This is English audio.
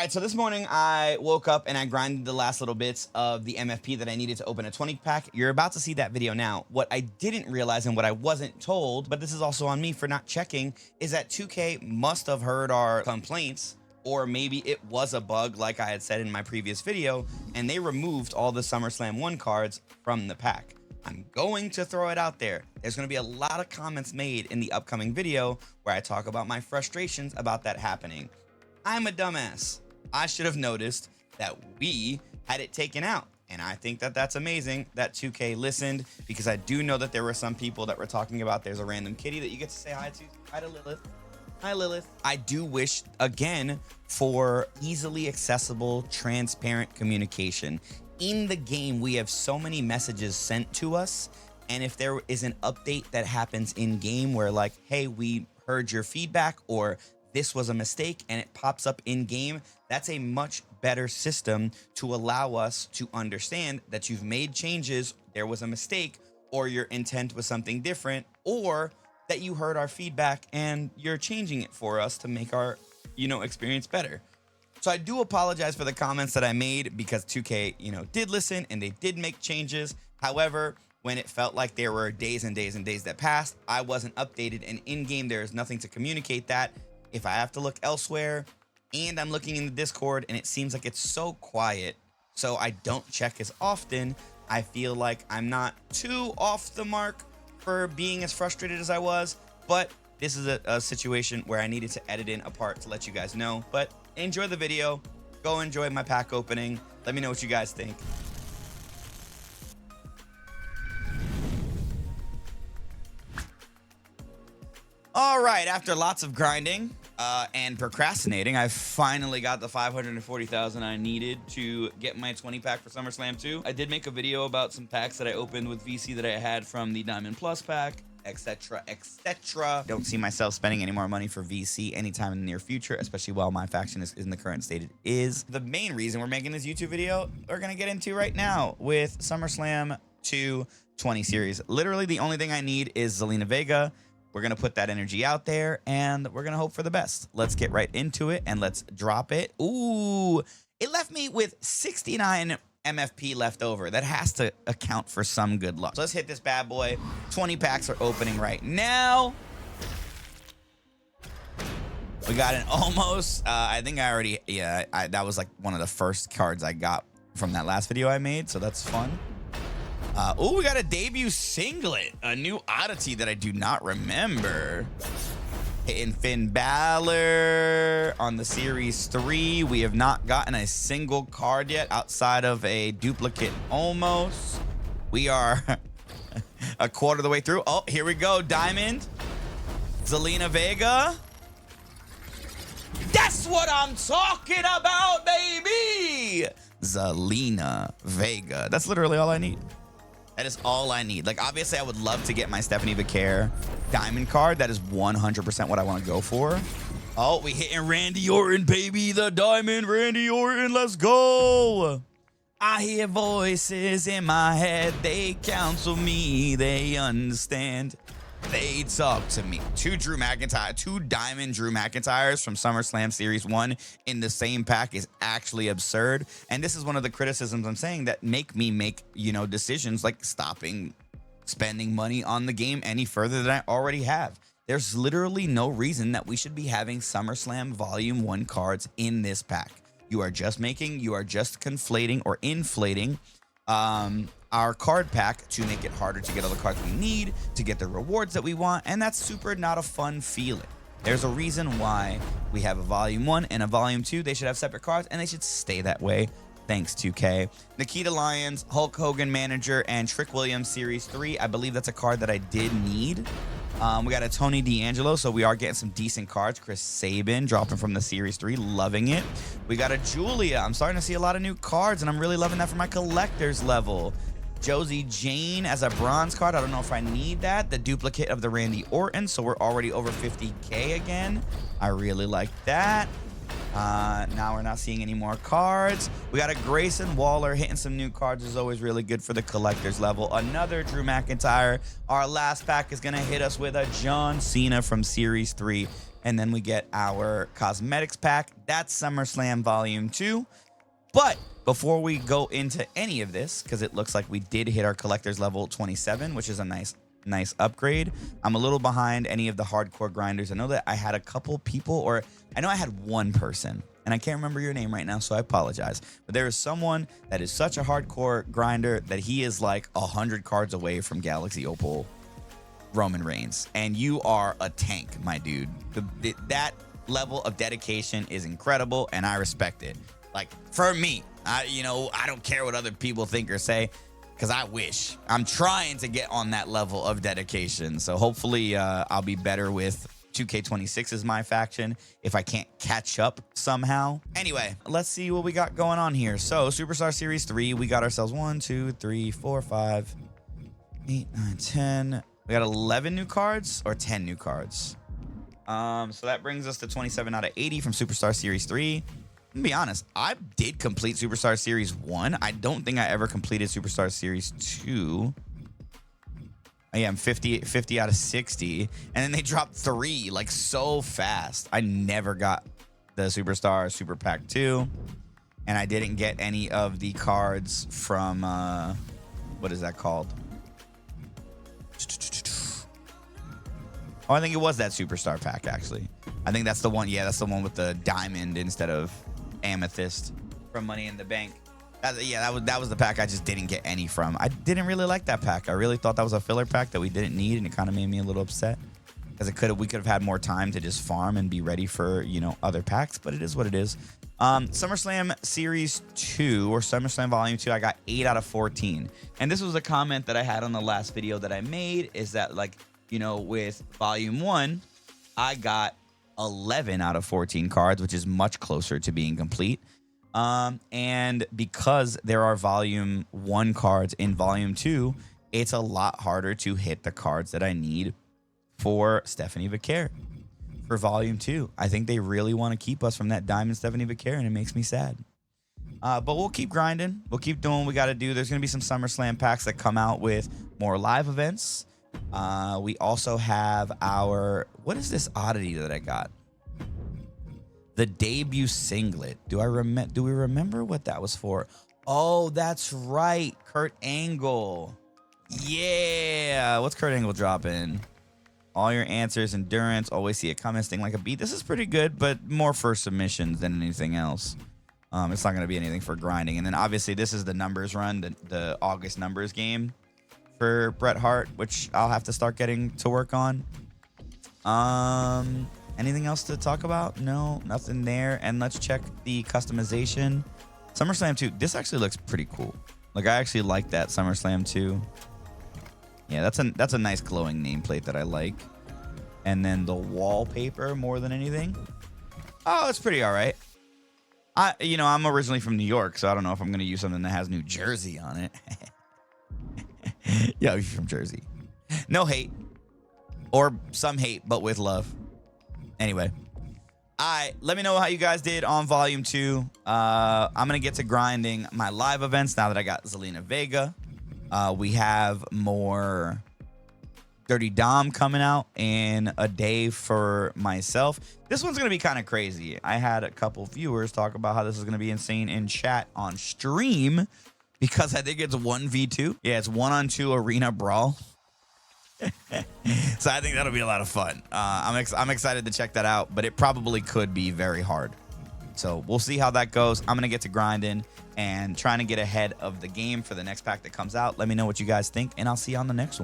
right, so this morning I woke up and I grinded the last little bits of the MFP that I needed to open a 20 pack. You're about to see that video now. What I didn't realize and what I wasn't told, but this is also on me for not checking, is that 2K must have heard our complaints, or maybe it was a bug like I had said in my previous video, and they removed all the SummerSlam 1 cards from the pack. I'm going to throw it out there. There's going to be a lot of comments made in the upcoming video where I talk about my frustrations about that happening. I'm a dumbass. I should have noticed that we had it taken out. And I think that that's amazing that 2K listened, because I do know that there were some people that were talking about there's a random kitty that you get to say hi to. Hi to Lilith. Hi, Lilith. I do wish, again, for easily accessible, transparent communication. In the game, we have so many messages sent to us. And if there is an update that happens in game where like, hey, we heard your feedback, or this was a mistake, and it pops up in game, that's a much better system to allow us to understand that you've made changes, there was a mistake, or your intent was something different, or that you heard our feedback and you're changing it for us to make our, experience better. So I do apologize for the comments that I made, because 2K, did listen and they did make changes. However, when it felt like there were days and days and days that passed, I wasn't updated, and in game there is nothing to communicate that. If I have to look elsewhere, and I'm looking in the Discord and it seems like it's so quiet, so I don't check as often, I feel like I'm not too off the mark for being as frustrated as I was. But this is a situation where I needed to edit in a part to let you guys know. But enjoy the video. Go enjoy my pack opening. Let me know what you guys think. All right, after lots of grinding and procrastinating, I finally got the 540,000 I needed to get my 20 pack for SummerSlam 2. I did make a video about some packs that I opened with VC that I had from the Diamond Plus pack, etc., etc. Don't see myself spending any more money for VC anytime in the near future, especially while my faction is in the current state it is. The main reason we're making this YouTube video, we're gonna get into right now with SummerSlam 2 20 series. Literally, the only thing I need is Zelina Vega. We're going to put that energy out there, and we're going to hope for the best. Let's get right into it, and let's drop it. Ooh, it left me with 69 MFP left over. That has to account for some good luck. So let's hit this bad boy. 20 packs are opening right now. We got an almost. I think I already, that was like one of the first cards I got from that last video I made, so that's fun. Oh, we got a debut singlet, a new oddity that I do not remember. Hitting Finn Balor on the Series 3. We have not gotten a single card yet outside of a duplicate almost. We are a quarter of the way through. Oh, here we go. Diamond. Zelina Vega. That's what I'm talking about, baby. Zelina Vega. That's literally all I need. That is all I need. Like, obviously, I would love to get my Stephanie Vaquer diamond card. That is 100% what I want to go for. Oh, we hitting Randy Orton, baby. The diamond Randy Orton. Let's go. I hear voices in my head. They counsel me. They understand. They talk to me. Two diamond Drew McIntyres from SummerSlam Series 1 in the same pack is actually absurd. And this is one of the criticisms I'm saying that make me make, decisions like stopping spending money on the game any further than I already have. There's literally no reason that we should be having SummerSlam Volume 1 cards in this pack. You are just conflating or inflating our card pack to make it harder to get all the cards we need, to get the rewards that we want, and that's super not a fun feeling. There's a reason why we have a Volume 1 and a Volume 2. They should have separate cards, and they should stay that way. Thanks, 2K. Nikita Lyons, Hulk Hogan Manager, and Trick Williams Series 3. I believe that's a card that I did need. We got a Tony D'Angelo, so we are getting some decent cards. Chris Sabin dropping from the Series 3, loving it. We got a Julia. I'm starting to see a lot of new cards, and I'm really loving that for my collector's level. Josie Jane as a bronze card. I don't know if I need that. The duplicate of the Randy Orton, so we're already over 50K again. I really like that. Now we're not seeing any more cards. We got a Grayson Waller hitting some new cards is always really good for the collector's level. Another Drew McIntyre. Our last pack is going to hit us with a John Cena from Series 3. And then we get our cosmetics pack. That's SummerSlam Volume 2. But before we go into any of this, because it looks like we did hit our collector's level 27, which is a nice upgrade. I'm a little behind any of the hardcore grinders. I know that I had a couple people, or I know I had one person, and I can't remember your name right now, so I apologize. But there is someone that is such a hardcore grinder that he is like 100 cards away from Galaxy Opal Roman Reigns, and you are a tank, my dude. That level of dedication is incredible, and I respect it. Like, for me, I don't care what other people think or say, because I wish. I'm trying to get on that level of dedication. So hopefully I'll be better with 2K26's MyFaction if I can't catch up somehow. Anyway, let's see what we got going on here. So Superstar Series 3, we got ourselves 1, 2, 3, 4, 5, 8, 9, 10. We got 11 new cards or 10 new cards. So that brings us to 27 out of 80 from Superstar Series 3. To be honest, I did complete Superstar Series 1. I don't think I ever completed Superstar Series 2. Yeah, I'm 50 out of 60. And then they dropped 3 like so fast. I never got the Superstar Super Pack 2. And I didn't get any of the cards from, what is that called? Oh, I think it was that Superstar Pack, actually. I think that's the one. Yeah, that's the one with the diamond instead of amethyst from Money in the Bank. That was the pack I just didn't get any from. I didn't really like that pack. I really thought that was a filler pack that we didn't need, and it kind of made me a little upset because we could have had more time to just farm and be ready for, other packs, but it is what it is. SummerSlam Series 2 or SummerSlam Volume 2, I got 8 out of 14. And this was a comment that I had on the last video that I made, is that, like, with Volume 1, I got 11 out of 14 cards, which is much closer to being complete. And because there are Volume 1 cards in Volume 2, it's a lot harder to hit the cards that I need for Stephanie Vicaire for Volume 2. I think they really want to keep us from that Diamond Stephanie Vicaire, and it makes me sad. But we'll keep grinding. We'll keep doing what we got to do. There's going to be some SummerSlam packs that come out with more live events. We also have our... What is this oddity that I got? The debut singlet. Do we remember what that was for? Oh, that's right. Kurt Angle. Yeah. What's Kurt Angle dropping? All your answers, endurance, always see it coming, sting like a bee. This is pretty good, but more for submissions than anything else. It's not going to be anything for grinding. And then obviously this is the numbers run, the August numbers game for Bret Hart, which I'll have to start getting to work on. Anything else to talk about? No, nothing there. And let's check the customization. SummerSlam 2. This actually looks pretty cool. Like, I actually like that SummerSlam 2. Yeah, that's a nice glowing nameplate that I like. And then the wallpaper more than anything. Oh, it's pretty all right. I'm originally from New York, so I don't know if I'm going to use something that has New Jersey on it. Yeah, you're from Jersey. No hate. Or some hate, but with love. Anyway. Let me know how you guys did on Volume 2. I'm going to get to grinding my live events now that I got Zelina Vega. We have more Dirty Dom coming out in a day for myself. This one's going to be kind of crazy. I had a couple viewers talk about how this is going to be insane in chat on stream because I think it's 1v2. Yeah, it's 1-on-2 arena brawl. So I think that'll be a lot of fun. I'm excited to check that out, but it probably could be very hard. So we'll see how that goes. I'm going to get to grinding and trying to get ahead of the game for the next pack that comes out. Let me know what you guys think, and I'll see you on the next one.